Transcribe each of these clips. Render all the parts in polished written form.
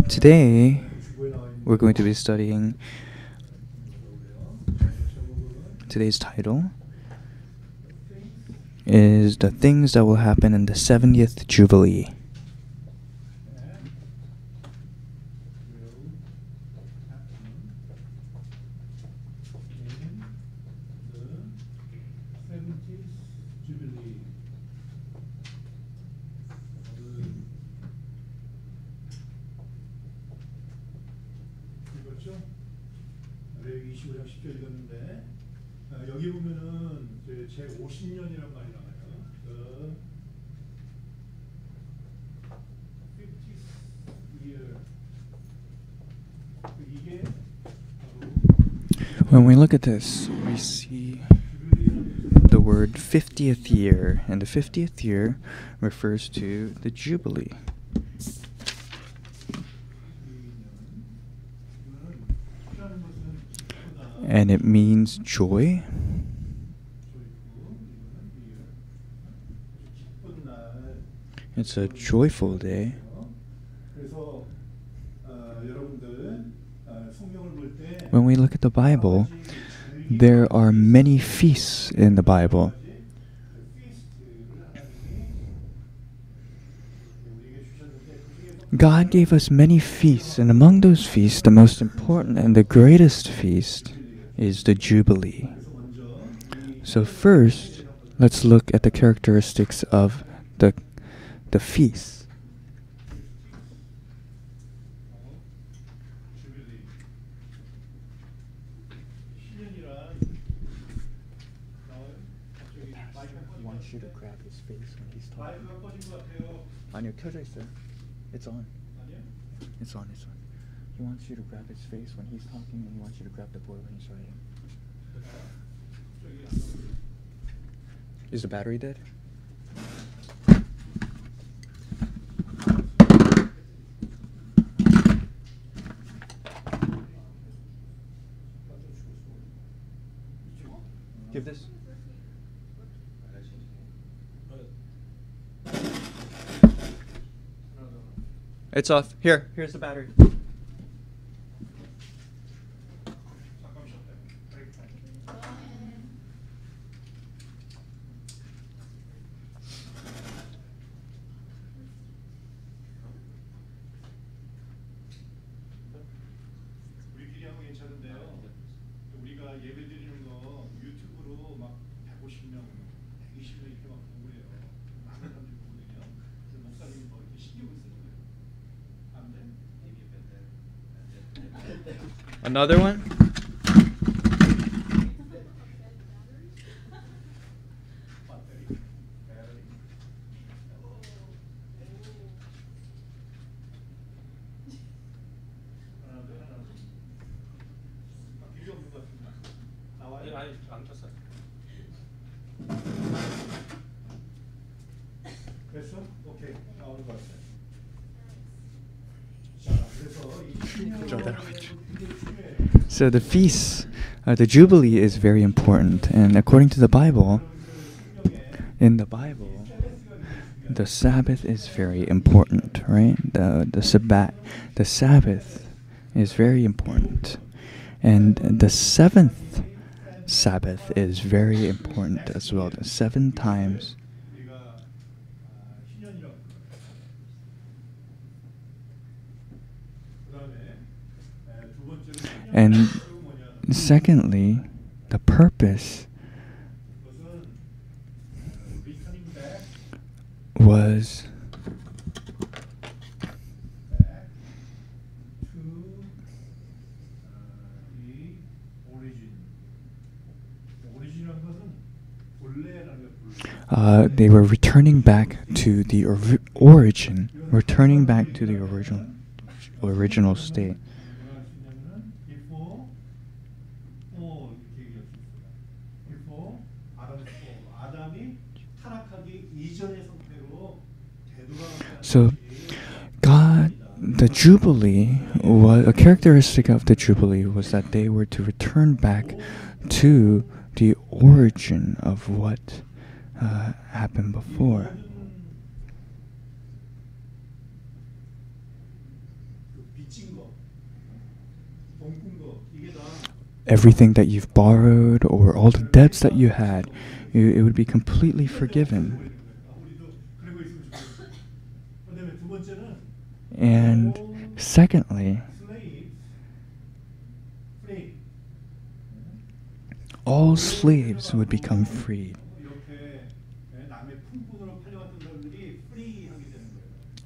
Today, we're going to be studying today's title is the things that will happen in the 70th Jubilee. 여기 보면은 제 50년이란 말이 나와요. 50th year. 이게 When we look at this, we see the word 50th year, and the 50th year refers to the Jubilee. And it means joy. It's a joyful day. When we look at the Bible, there are many feasts in the Bible. God gave us many feasts, and among those feasts, the most important and the greatest feast is the Jubilee. So first, let's look at the characteristics of the feast. He wants you to grab his face when he's talking. 아니요, 켜져 있어요. It's on. It's on. It's on. He wants you to grab his face when he's talking, and he wants you to grab the boy when he's writing. Is the battery dead? Give this. It's off. Here's the battery. 우리끼리 하면 괜찮은데요. 우리가 예배 드리는 거 유튜브로 막 150명, 120명 이렇게 막 보고 그래요. 많은 사람들이 보거든요. 그래서 목사님이 뭐 이렇게 신경을 쓰는 거예요. 안 돼? Another one? So the feast, the Jubilee is very important, and according to the Bible, in the Bible, the Sabbath is very important, right? The Sabbath is very important, and the seventh Sabbath is very important as well. The 7 times. And secondly, the purpose was they were returning back to the origin, returning back to the original state. So, the Jubilee, a characteristic of the Jubilee was that they were to return back to the origin of what happened before. everything that you've borrowed or all the debts that you had, it would be completely forgiven. And secondly, all slaves would become freed.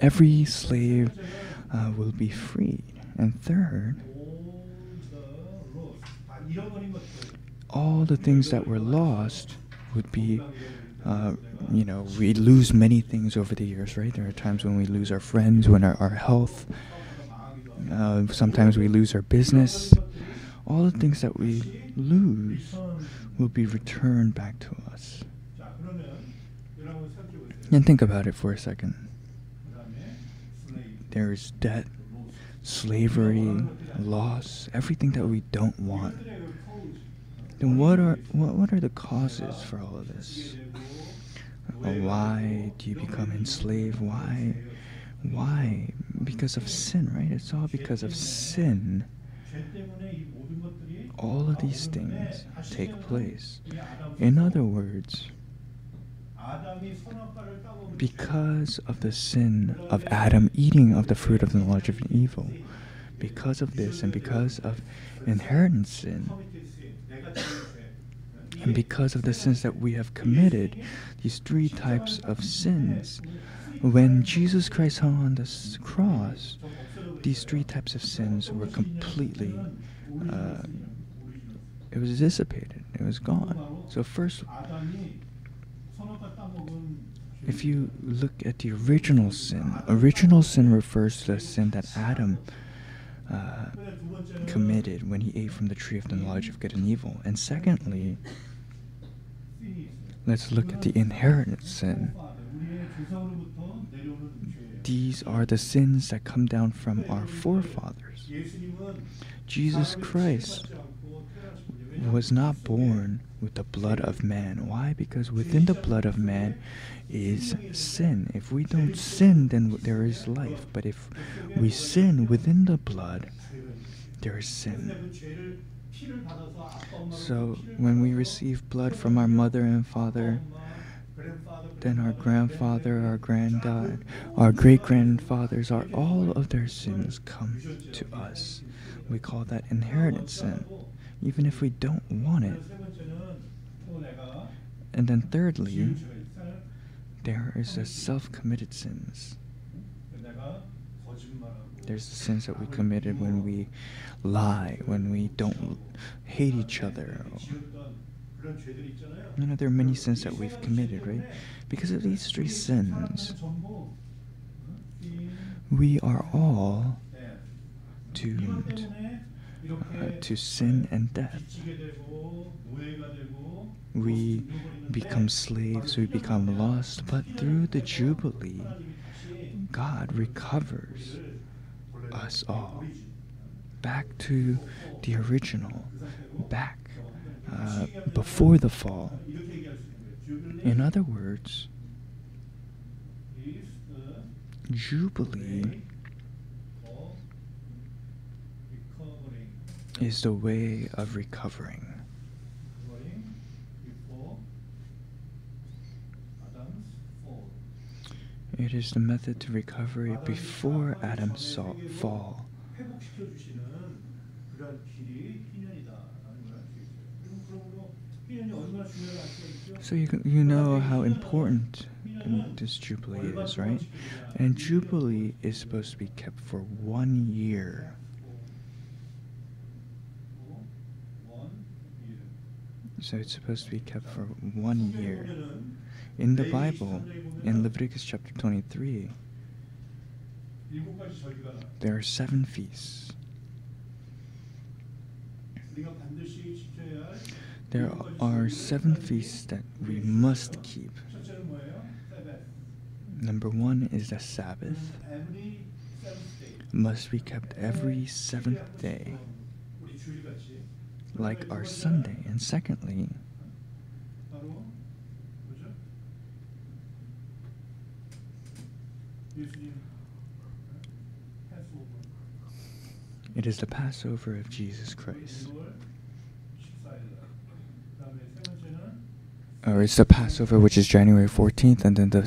Every slave will be freed. And third, all the things that were lost would be, we lose many things over the years, right? There are times when we lose our friends, when our health, sometimes we lose our business. All the things that we lose will be returned back to us. And think about it for a second. There is debt, slavery, loss, everything that we don't want. Then what are the causes for all of this? Why do you become enslaved? Why? Because of sin, right? It's all because of sin. All of these things take place. In other words, because of the sin of Adam eating of the fruit of the knowledge of evil, because of this and because of inherent sin, and because of the sins that we have committed, these three types of sins, when Jesus Christ hung on the cross, these three types of sins were completely, it was dissipated, it was gone. So first, if you look at the original sin refers to the sin that Adam committed when he ate from the tree of the knowledge of good and evil. And secondly, let's look at the inherent sin. These are the sins that come down from our forefathers. Jesus Christ was not born with the blood of man. Why? Because within the blood of man is sin. If we don't sin, then there is life. But if we sin within the blood, there is sin. So when we receive blood from our mother and father, then our grandfather, our granddad, our great-grandfathers, all of their sins come to us. We call that inherited sin, even if we don't want it. And then thirdly, there is the self-committed sins. There's the sins that we committed when we lie, when we don't hate each other. There are many sins that we've committed, right? Because of these three sins, we are all doomed to sin and death. We become slaves, we become lost, but through the Jubilee, God recovers us all back to the original, back before the fall. In other words, Jubilee is the way of recovering. It is the method to recovery before Adam's fall. So you know how important this Jubilee is, right? And Jubilee is supposed to be kept for 1 year. So it's supposed to be kept for 1 year. In the Bible, in Leviticus chapter 23, there are 7 feasts. There are 7 feasts that we must keep. Number 1 is the Sabbath. It must be kept every 7th day, like our Sunday. And secondly, It is the Passover of Jesus Christ. 1월 14일 날. 그다음에 세 번째는 Or it's the Passover, which is January 14th, and then the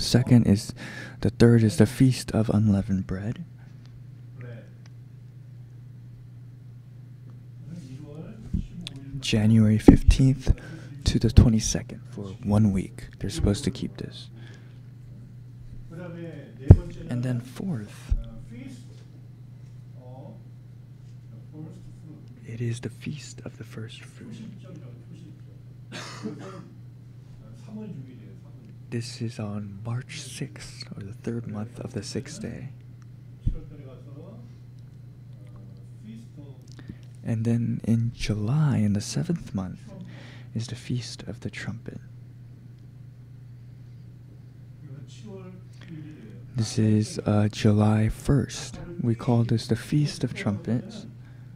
third is the Feast of Unleavened Bread. bread. 1월 15일 January 15th to the 22nd for 1 week. They're supposed to keep this. 그다음에 네 번째는 And then fourth, feast of the first fruit. it is the Feast of the First Fruit. 초신절이라고 초신절. 그것은 3월 6일이에요. 3월. This is on March 6th, or the third month of the sixth day. 7월달에 가서 feast of And then in July, in the seventh month, is the Feast of the Trumpet. 이거는 7월 1일이에요. This is July 1st. We call this the Feast of Trumpets,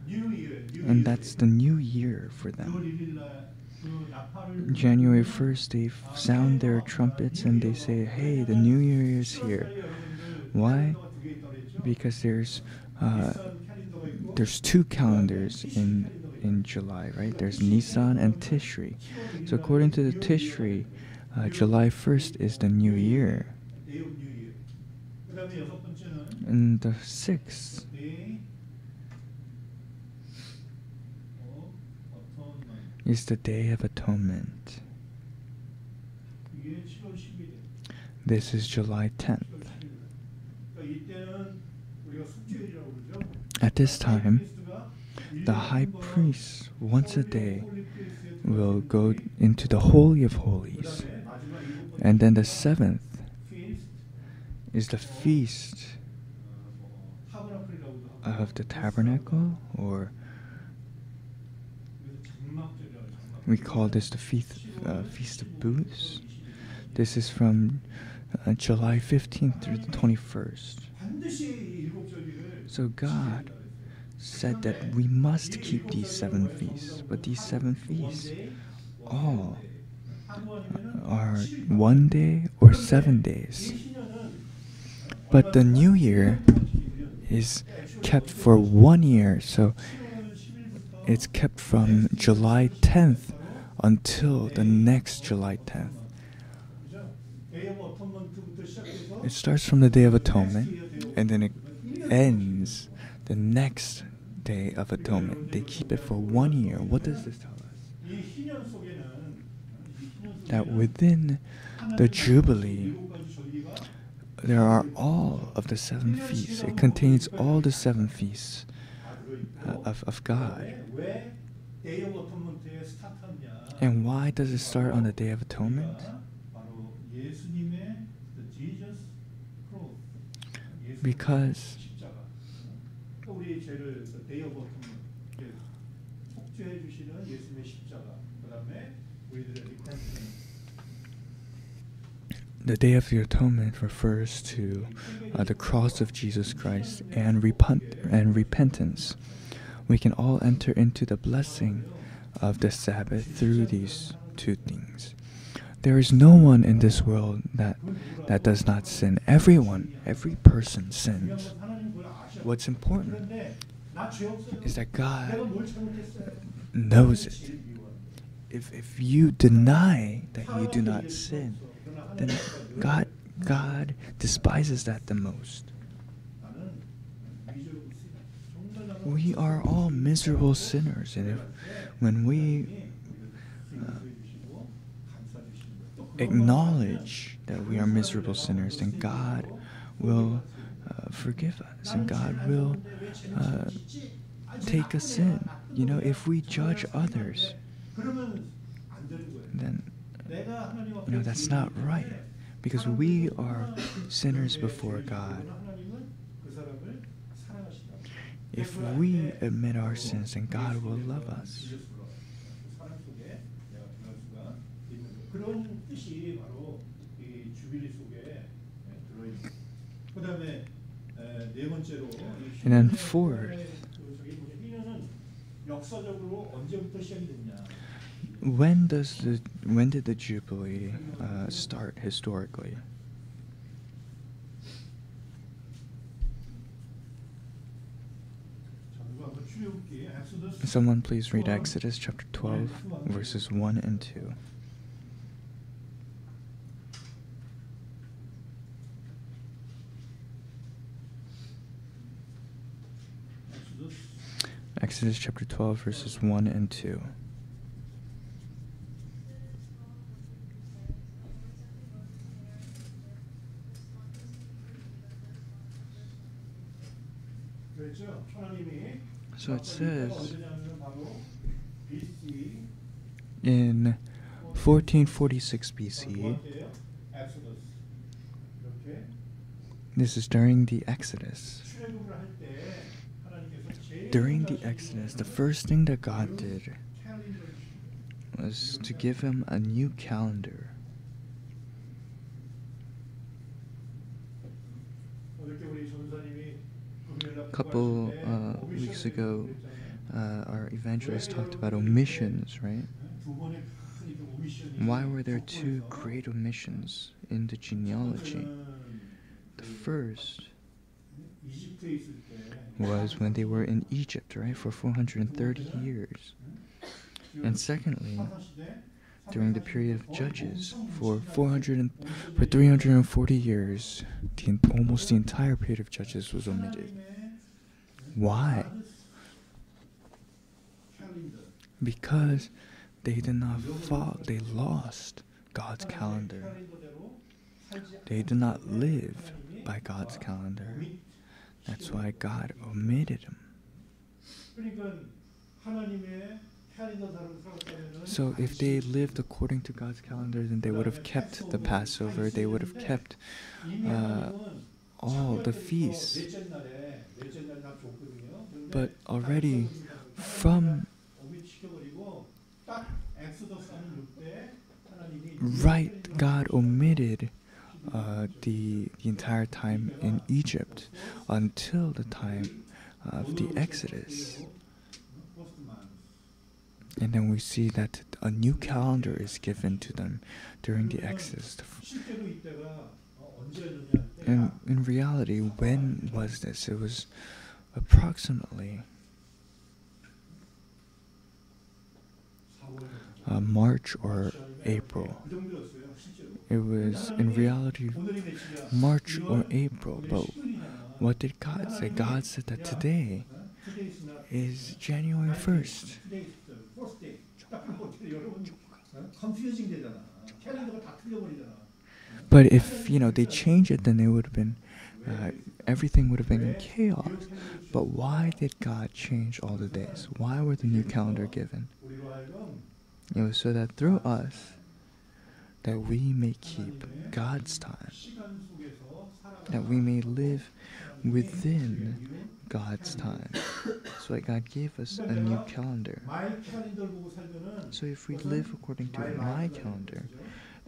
New Year. and that's the new year for 9월 them. 1일 날 그 나팔을 January 1st, they sound their trumpets and they say, hey, the new year is here. Why? Because there's two calendars in July, right? There's Nisan and Tishri. So according to the Tishri, July 1st is the new year. Day of New Year. 그다음에 여섯 번째는 And the 6th Day of Atonement. is the Day of Atonement. 이게 7월 10일이에요. This is July 10th. 7월 10일. 그러니까 이때는 우리가 숙제일이라고 그러죠. At this time, the high priest, once a day, will go into the Holy of Holies. And then the seventh is the feast of the tabernacle, or we call this the Feast of Booths. This is from July 15th through the 21st. So God said that we must keep these 7 feasts, but these 7 feasts all are 1 day or 7 days. But the new year is kept for 1 year, so it's kept from July 10th until the next July 10th. It starts from the Day of Atonement, and then it ends the next Day of Atonement. They keep it for 1 year. What does this tell us? That within the Jubilee, there are all of the 7 feasts. It contains all the 7 feasts of God. And why does it start on the Day of Atonement? Because the Day of the Atonement refers to the cross of Jesus Christ and repentance. We can all enter into the blessing of the Sabbath through these 2 things. There is no one in this world that does not sin. Every person sins. What's important is that God knows it. If you deny that you do not sin, then God despises that the most. We are all miserable sinners, and when we acknowledge that we are miserable sinners, then God will forgive us, and God will take us in. You know, if we judge others, then that's not right, because we are sinners before God. If we admit our sins, then God will love us. And then fourth, when did the Jubilee start historically? Someone please read Exodus chapter 12, verses 1 and 2. Exodus chapter 12, verses 1 and 2. So it says in 1446 BC, this is during the Exodus. During the Exodus, the first thing that God did was to give him a new calendar. A couple weeks ago, our evangelist talked about omissions, right? Why were there two great omissions in the genealogy? The first was when they were in Egypt, right, for 430 years. And secondly, during the period of Judges, for 340 years, almost the entire period of Judges was omitted. Why? Because they did not follow, they lost God's calendar. They did not live by God's calendar. That's why God omitted them. So if they lived according to God's calendar, then they would have kept the Passover, they would have kept all the feasts. But already from God omitted the entire time in Egypt until the time of the Exodus. And then we see that a new calendar is given to them during the Exodus. And in reality, when was this? It was approximately March or April. It was in reality March or April. But what did God say? God said that today is January 1st. But if they change it, then it would have been everything would have been in chaos. But why did God change all the days? Why were the new calendar given? It was so that through us, that we may keep God's time, that we may live within God's time. So that God gave us a new calendar. So if we live according to my calendar,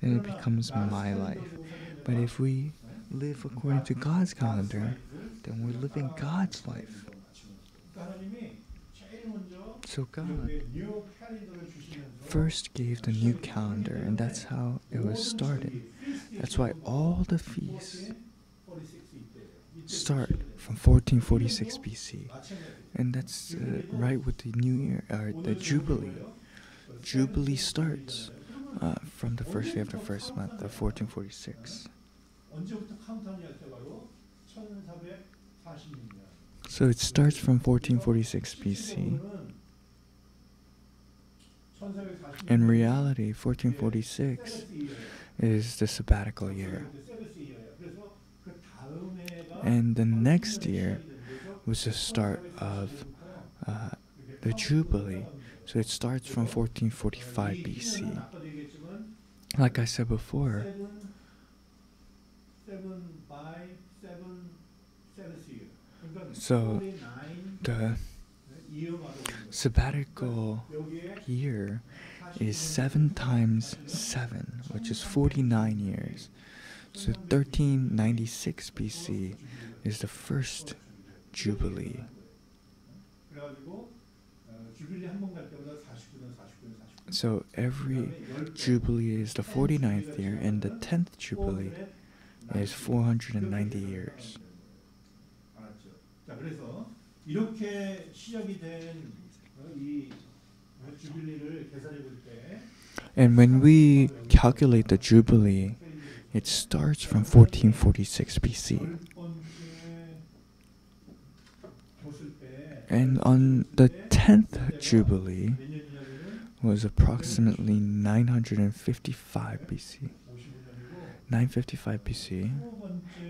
then it becomes my life. But if we live according to God's calendar, then we're living God's life. So God first gave the new calendar, and that's how it was started. That's why all the feasts start from 1446 BC. And that's right with the new year, the Jubilee. Jubilee starts from the first day of the first month of 1446. So it starts from 1446 BC. In reality, 1446 is the sabbatical year. And the next year was the start of the Jubilee. So it starts from 1445 BC. Like I said before, so the sabbatical year is 7 times 7, which is 49 years. So 1396 BC is the first Jubilee. So every Jubilee is the 49th year, and the 10th Jubilee is 490 And when we calculate the Jubilee, it starts from 1446 BC. And on the 10th Jubilee was approximately 955 BC. 955 BC.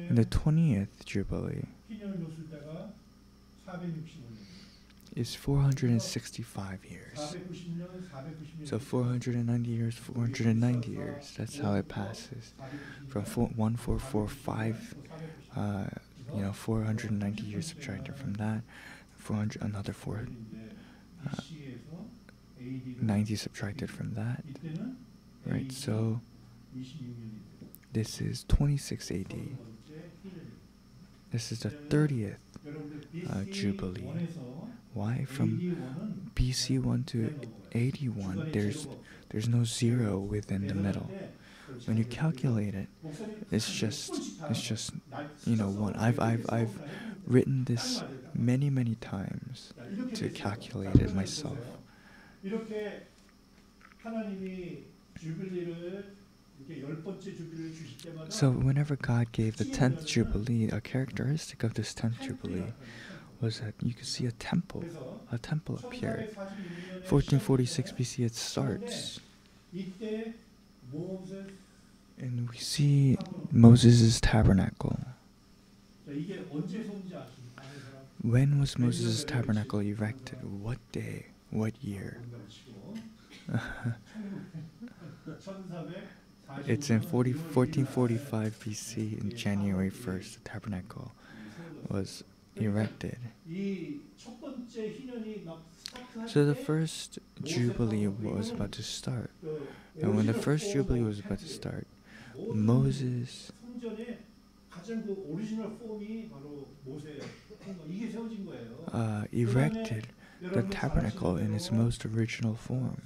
And the 20th Jubilee is 465 years. So 490 years, 490 years. That's how it passes. From 1445, 490 years subtracted from that. 400, another 490 subtracted from that. Right, so this is 26 AD. This is the 30th Jubilee. Why? From BC 1 to 81, there's no zero within the middle. When you calculate it, it's just one. I've written this many times to calculate it myself. So whenever God gave the 10th Jubilee, a characteristic of this 10th Jubilee was that you could see a temple appeared. 1446 BC it starts. And we see Moses' tabernacle. When was Moses' tabernacle erected? What day? What year? It's in 1445 BC, in January 1st, the tabernacle was erected. So the first Jubilee was about to start. And when the first Jubilee was about to start, Moses erected the tabernacle in its most original form.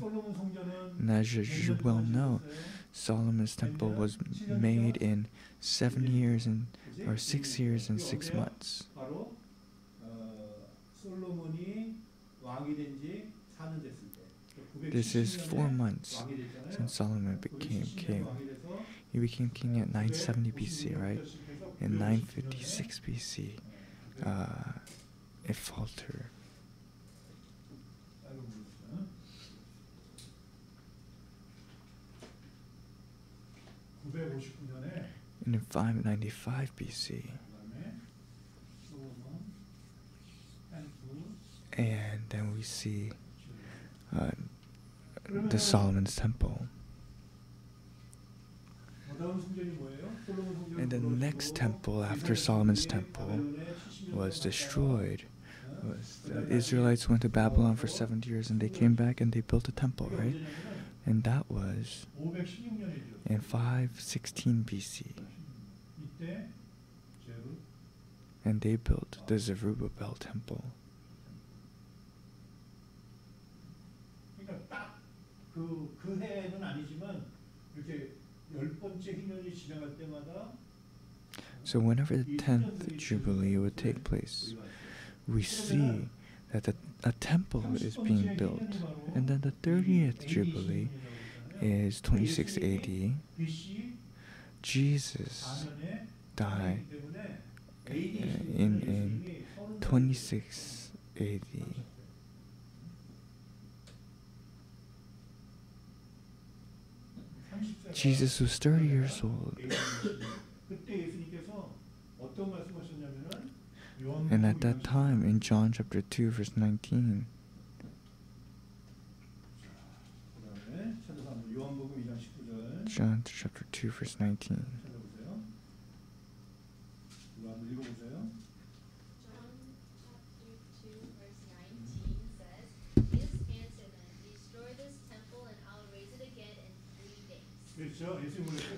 And as you well know, Solomon's temple was made in 6 years and 6 months. This is 4 months since Solomon became king. He became king at 970 BC, right? In 956 BC, it faltered. And in 595 BC, and then we see the Solomon's Temple. And the next temple after Solomon's Temple was destroyed. The Israelites went to Babylon for 70 years and they came back and they built a temple, right? And that was in 516 BC. And they built the Zerubbabel Temple. So whenever the 10th Jubilee would take place, we see that a temple is being built. And then the 30th Jubilee is 26 AD. Jesus died in 26 AD. Jesus was 30 years old. And at that time, in John chapter 2, verse 19, John chapter 2, verse 19.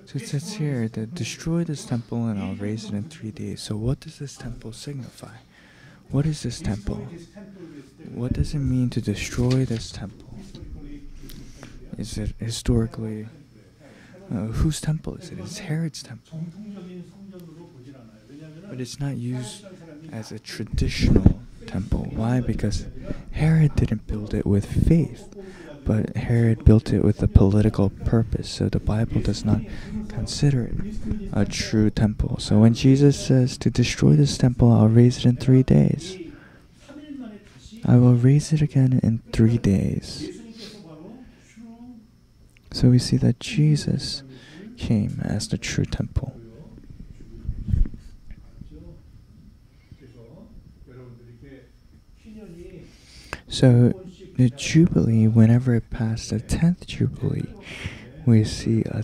So it says here that destroy this temple and I'll raise it in 3 days. So what does this temple signify? What is this temple? What does it mean to destroy this temple? Is it historically, whose temple is it? It's Herod's temple. But it's not used as a traditional temple. Why? Because Herod didn't build it with faith, but Herod built it with a political purpose. So the Bible does not consider it a true temple. So when Jesus says to destroy this temple, I'll raise it in 3 days. I will raise it again in 3 days. So we see that Jesus came as the true temple. So the Jubilee, whenever it passed the 10th Jubilee, we see a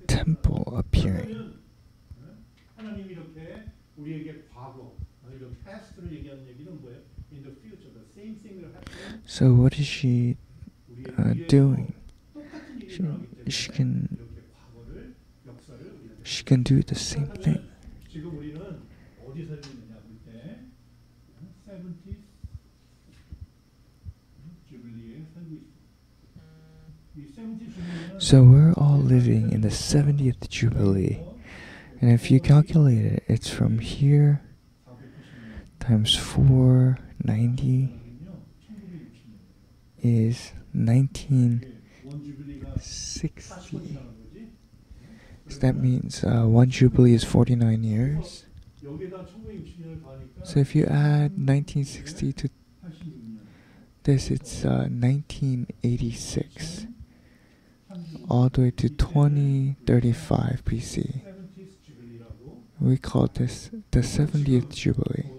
temple appearing. So what is she doing? She can do the same thing. So we're all living in the 70th Jubilee. And if you calculate it, it's from here times 490 is 1960. So that means one Jubilee is 49 years. So if you add 1960 to this, it's 1986. All the way to 2035 BC. We call this the 70th Jubilee.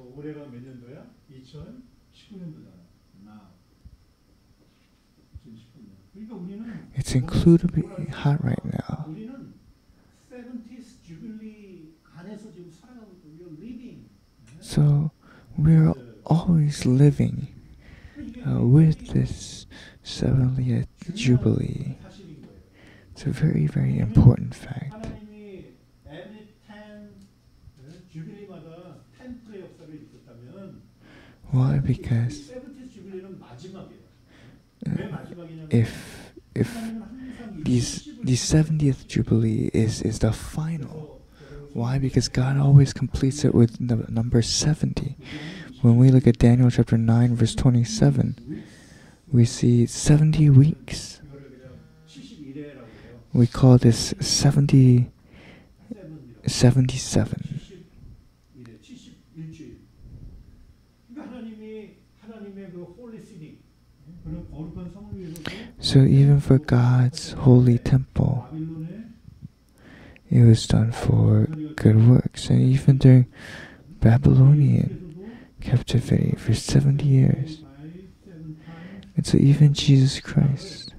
It's incredibly hot right now. So we're always living with this 70th Jubilee. It's a very, very important fact. Why? Because if the 70th Jubilee is the final. Why? Because God always completes it with the number 70. When we look at Daniel chapter 9 verse 27, we see 70 weeks. We call this 77. So even for God's holy temple, it was done for good works. And even during Babylonian captivity for 70 years. And so even Jesus Christ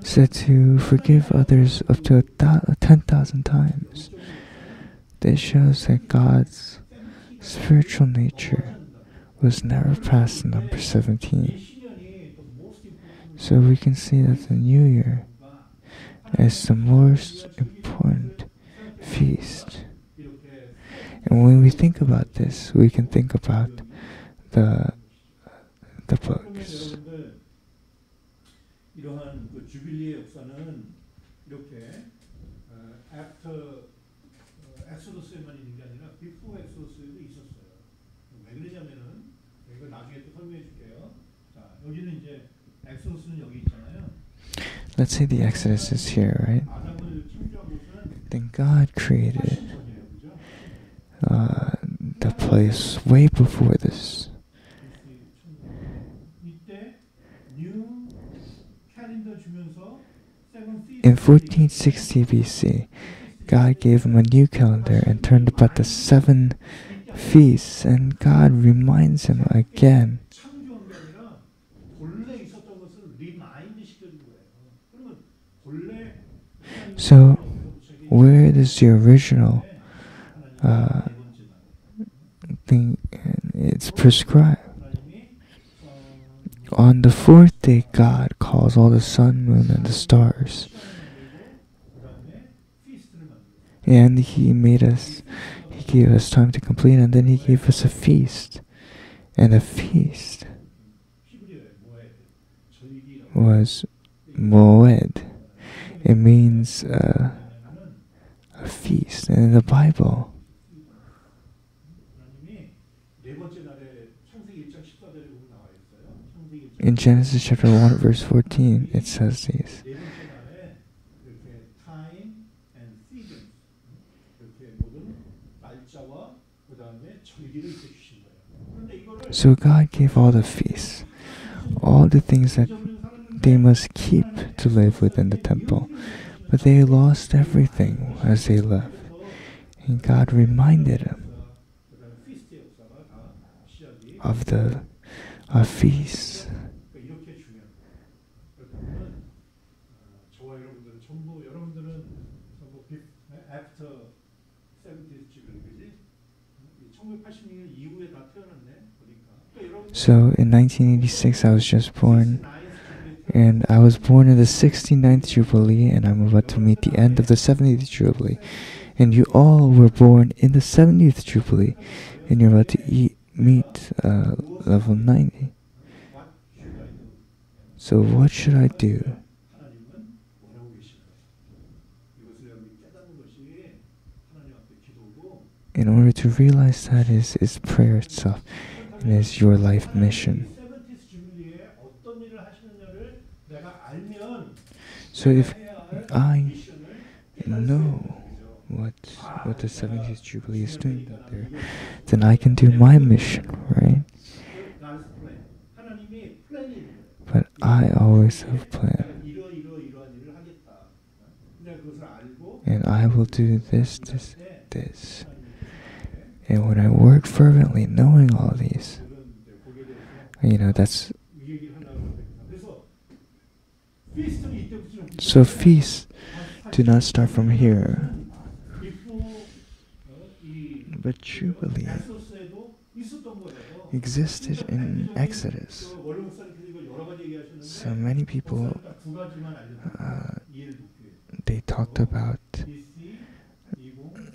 said to forgive others up to 10,000 times. This shows that God's spiritual nature was never past the number 17. So we can see that the New Year is the most important feast. And when we think about this, we can think about the books. 이러한 그 주빌리의 역사는 이렇게 after 엑소더스에만 있는 게 아니라 before 엑소더스에도 있었어요. 왜 그러냐면은 이거 나중에 또 설명해 줄게요. 자, 여기는 이제 엑소더스는 여기 있잖아요. Let's say the Exodus is here, right? Then God created the place way before this. In 1460 BC, God gave him a new calendar and turned about the 7 feasts, and God reminds him again. So, where does the original thing, it's prescribed? On the 4th day, God calls all the sun, moon, and the stars. And He gave us time to complete, and then He gave us a feast. And the feast was Moed. It means a feast. And in the Bible, In Genesis chapter 1 verse 14 it says these. 네 번째 날에 이렇게 time and seasons 이렇게 모든 날짜와 그 다음에 절기를 이렇게 주신 거예요. 그런데 이거를 So God gave all the feasts, all the things that they must keep to live within the temple. But they lost everything as they left. And God reminded them of the feasts. 이렇게 중요합니다. 그러면 저와 여러분들은 전부 여러분들은 전부 after 70th Jubilee 그지? 1986년 이후에 다 태어났네 보니까. So in 1986 I was just born. And I was born in the 69th Jubilee, and I'm about to meet the end of the 70th Jubilee. And you all were born in the 70th Jubilee, and you're about to meet level 90. So what should I do? In order to realize that is prayer itself, and is your life mission. So if I know what the 70th Jubilee is doing out there, then I can do my mission, right? But I always have a plan. And I will do this, this, this. And when I work fervently, knowing all these, that's... So feasts do not start from here. But Jubilee existed in Exodus. So many people, they talked about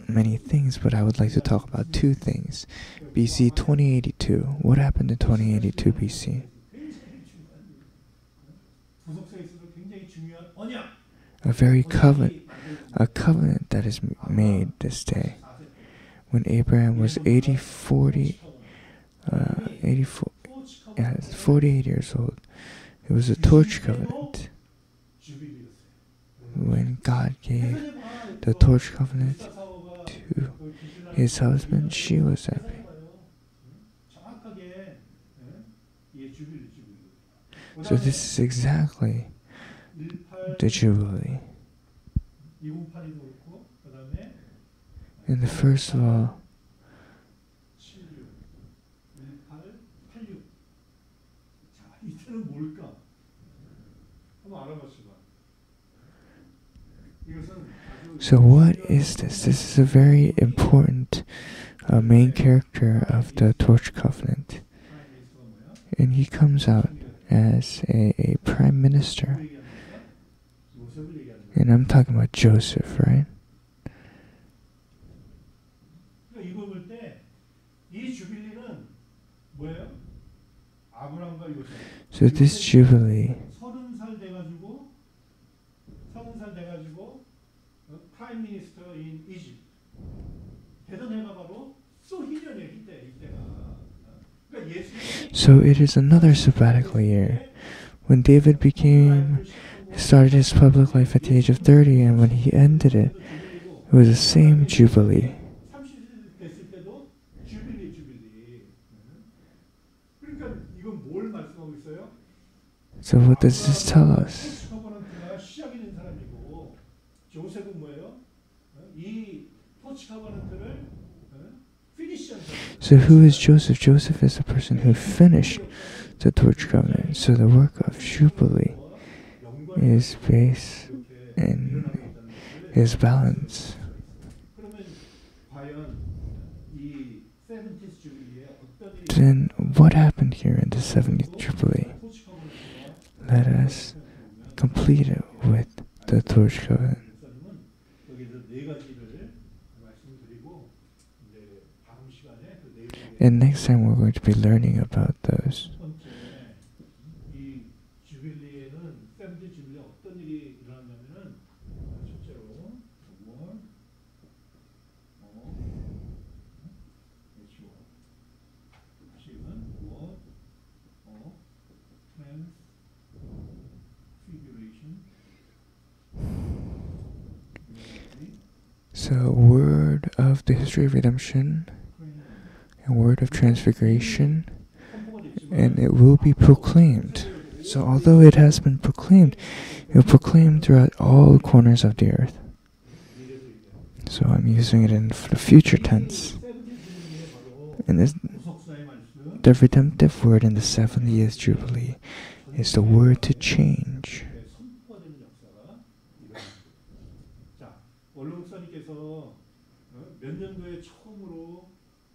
many things, but I would like to talk about two things. BC 2082. What happened in 2082 BC? A covenant that is made this day. When Abraham was 48 years old, it was a torch covenant. When God gave the torch covenant to his husband, she was happy. So this is exactly the Jubilee. And first of all, so what is this? This is a very important main character of the Torch Covenant. And he comes out as a prime minister. And I'm talking about Joseph, right? So this Jubilee prime minister in Egypt. So it is another sabbatical year. When David started his public life at the age of 30, and when he ended it, it was the same Jubilee. So what does this tell us? So who is Joseph? Joseph is the person who finished the Torch Covenant. So the work of Jubilee is based in his balance. Then what happened here in the 70th Jubilee? Let us complete it with the Torch Covenant. And next time we're going to be learning about those. It's a word of the history of redemption, a word of transfiguration, and it will be proclaimed. So although it has been proclaimed, it will proclaim throughout all corners of the earth. So I'm using it in the future tense. And the redemptive word in the 70th Jubilee is the word to change. 원로 목사님께서 몇 년도에 처음으로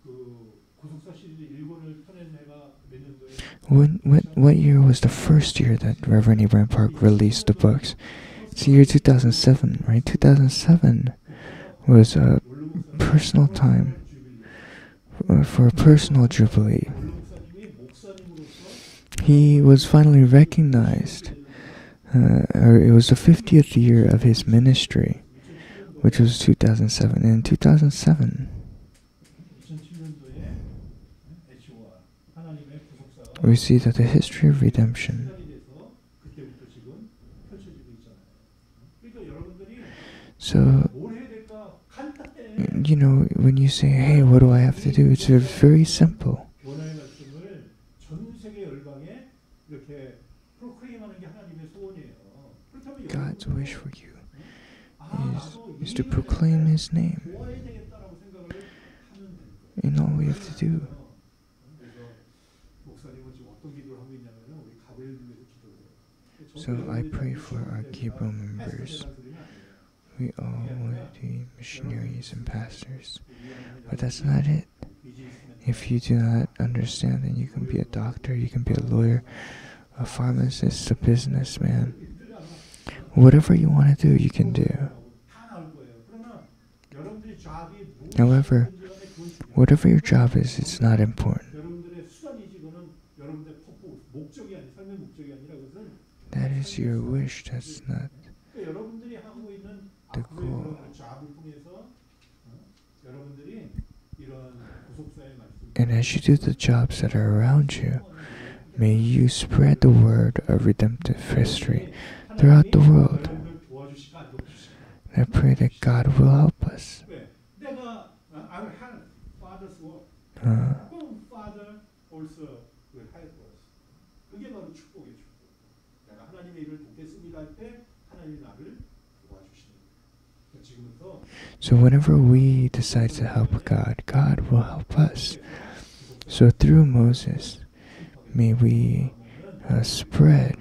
그 구속사 시리즈 1권을 펴낸 해가 몇 년도에? What year was the first year that Reverend Abraham Park released the books? It's the year 2007, right? 2007 was a personal time for a personal jubilee. He was finally recognized. It was the 50th year of his ministry, which was 2007. And in 2007, we see that the history of redemption. So, you know, when you say, hey, what do I have to do? It's very simple. God's wish for you is to proclaim His name. And all we have to do. So I pray for our Gabriel members. We all want to be missionaries and pastors. But that's not it. If you do not understand, then you can be a doctor, you can be a lawyer, a pharmacist, a businessman. Whatever you want to do, you can do. However, whatever your job is, it's not important. That is your wish, that's not the goal. And as you do the jobs that are around you, may you spread the word of redemptive history throughout the world. I pray that God will help us. So whenever we decide to help God, God will help us. So through Moses, may we spread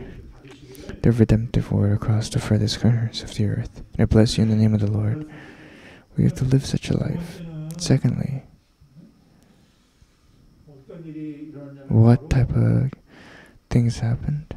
the redemptive word across the furthest corners of the earth. I bless you in the name of the Lord. We have to live such a life. Secondly, what type of things happened?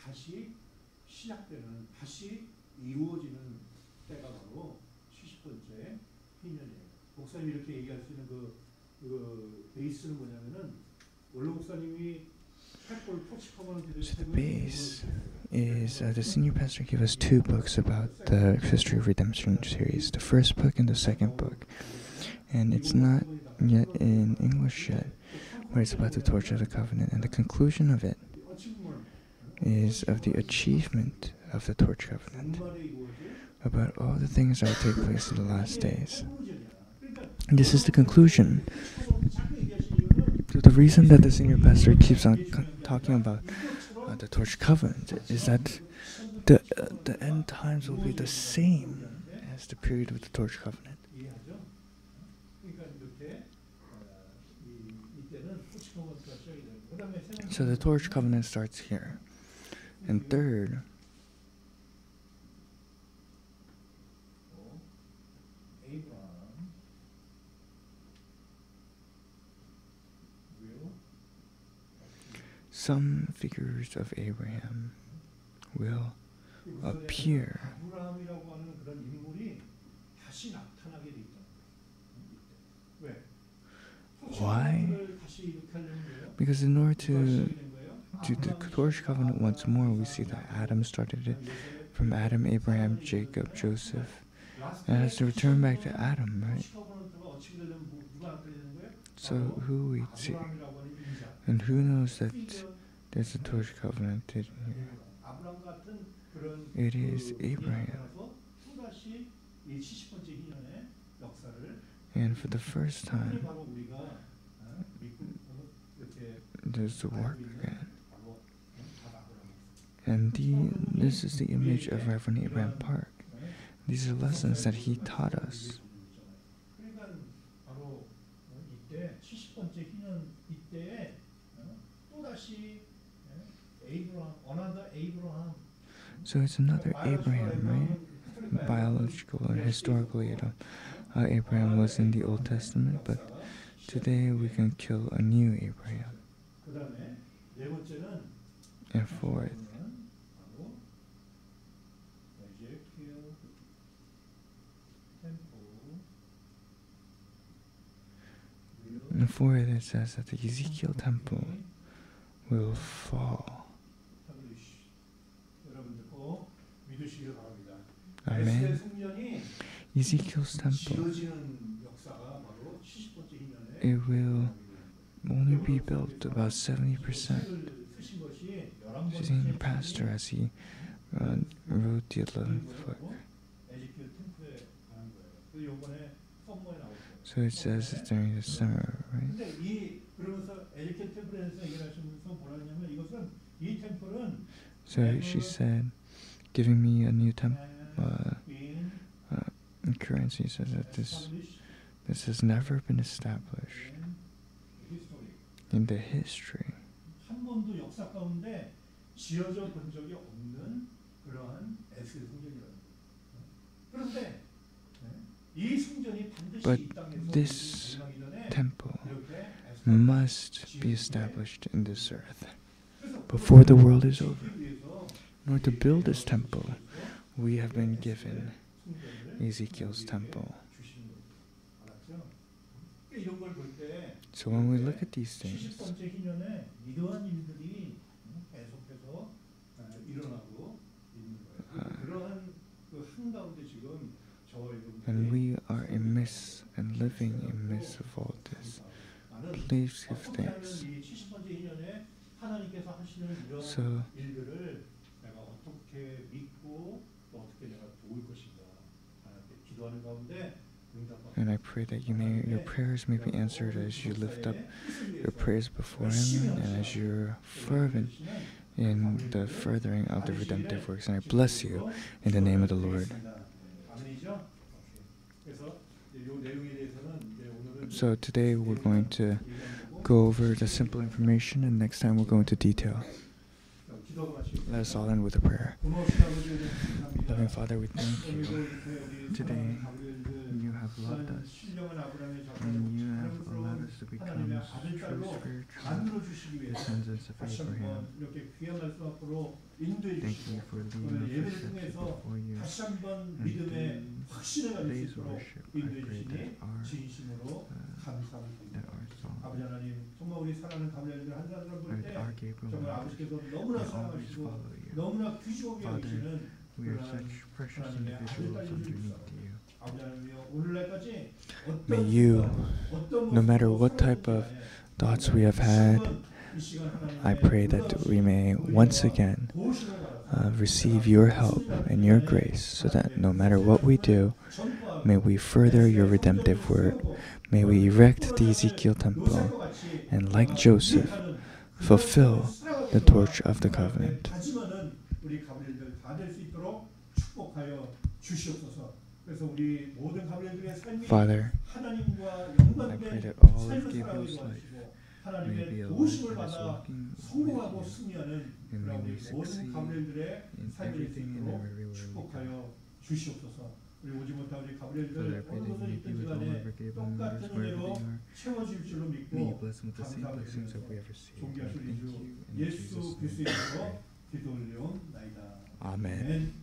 다시 시작되는, 다시 이루어지는 때가 바로 70번째 희년이에요. 목사님이 이렇게 얘기할 수 있는 그 베이스는 뭐냐면은 원로 목사님이 횃불 토치 커버넌트. So the base is the senior pastor gave us two books about the history of redemption series. The first book and the second book, and it's not yet in English yet, where it's about the torch of the covenant, and the conclusion of it is of the achievement of the torch covenant, about all the things that will take place in the last days. This is the conclusion. So the reason that the senior pastor keeps on talking about the torch covenant is that the end times will be the same as the period of the torch covenant. So the torch covenant starts here. And third, some figures of Abraham will appear. 아브라함이라고 하는 그런 인물이 다시 나타나게 돼 있다. 왜? Why? Because in order to do the Torch covenant once more, we see that Adam started it from Adam, Abraham, Jacob, Joseph. And it has to return back to Adam, right? So who we see? And who knows that there's a Torch covenant in here? It is Abraham. And for the first time, there's the work again. And this is the image of Reverend Abraham Park. These are lessons that he taught us. So it's another Abraham, right? Biological or historically, Abraham was in the Old Testament, but today we can kill a new Abraham. And fourth, it says that the Ezekiel Temple will fall. Amen. Ezekiel's Temple, it will only be built about 70%. Seeing the pastor as he wrote the 11th book. So it says it's during the summer, right? So she said, giving me a new currency, says that this has never been established in the history. But this temple must be established in this earth before the world is over. In order to build this temple, we have been given Ezekiel's temple. So when we look at these things, and we are amidst and living amidst of all this, please give thanks. So, and I pray that your prayers may be answered as you lift up your prayers before Him and as you're fervent in the furthering of the redemptive works. And I bless you in the name of the Lord. So today we're going to go over the simple information, and next time we'll go into detail. Let us all end with a prayer. Loving Father, we thank you. Today you have loved us, and you have allowed us to become true spiritual descendants of Abraham. Thank you for leading us footsteps before you, and through today's worship, I pray that our song, our Gabriel will always follow you. Father, we are such precious individuals underneath you. May you, no matter what type of thoughts we have had, I pray that we may once again receive your help and your grace, so that no matter what we do, may we further your redemptive word. May we erect the Ezekiel Temple, and like Joseph, fulfill the torch of the covenant. Father, I pray that all of Gabriel's life may be a life that is walking with you, and may we succeed in everything and everywhere we go. Father, I pray that you may be with all of our Gabriel members wherever they are. May you bless them with the same blessings that we have received. I thank you in Jesus' name. Amen.